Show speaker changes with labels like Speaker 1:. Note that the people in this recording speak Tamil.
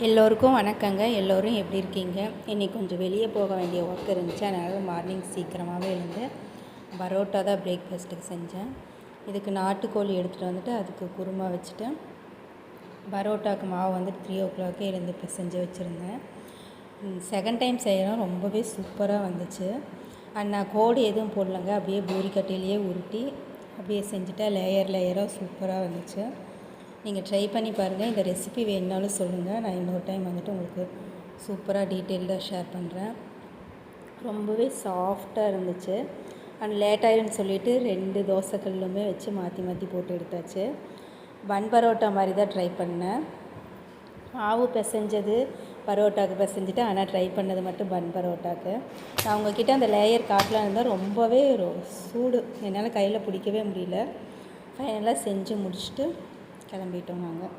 Speaker 1: எல்லோருக்கும் வணக்கங்க. எல்லோரும் எப்படி இருக்கீங்க? இன்றைக்கி கொஞ்சம் வெளியே போக வேண்டிய ஒர்க் இருந்துச்சு. அதனால் மார்னிங் சீக்கிரமாகவே எழுந்து பரோட்டா தான் பிரேக்ஃபாஸ்ட்டுக்கு செஞ்சேன். இதுக்கு நாட்டுக்கோழி எடுத்துகிட்டு வந்துட்டு அதுக்கு குருமா வச்சுட்டு பரோட்டாவுக்கு மாவு வந்து 3 o'clock எழுந்து இப்போ செஞ்சு வச்சுருந்தேன். செகண்ட் டைம் செய்கிறோம். ரொம்பவே சூப்பராக வந்துச்சு. நான் கோடு எதுவும் போடலங்க. அப்படியே பூரிக்கட்டையிலேயே உருட்டி அப்படியே செஞ்சுட்டேன். லேயராக சூப்பராக வந்துச்சு. நீங்கள் ட்ரை பண்ணி பாருங்கள். இந்த ரெசிபி வேணுனாலும் சொல்லுங்கள். நான் இன்னொரு டைம் வந்துட்டு உங்களுக்கு சூப்பராக டீட்டெயில்டாக ஷேர் பண்ணுறேன். ரொம்பவே சாஃப்டாக இருந்துச்சு. லேட் ஆகிடும்னு சொல்லிவிட்டு 2 தோசைக்கல்லுமே வச்சு மாற்றி போட்டு எடுத்தாச்சு. பன் பரோட்டா மாதிரி தான் ட்ரை பண்ணேன். மாவு பிசைஞ்சது பரோட்டாவுக்கு பிசைஞ்சிட்டு, ஆனால் ட்ரை பண்ணது மட்டும் பன் பரோட்டாவுக்கு. நான் உங்ககிட்ட அந்த லேயர் காட்டலாம் இருந்தால் ரொம்பவே சூடு, என்னால் கையில் பிடிக்கவே முடியல. ஃபைனலாக செஞ்சு முடிச்சுட்டு கிளம்பிட்டோம் நாங்கள்.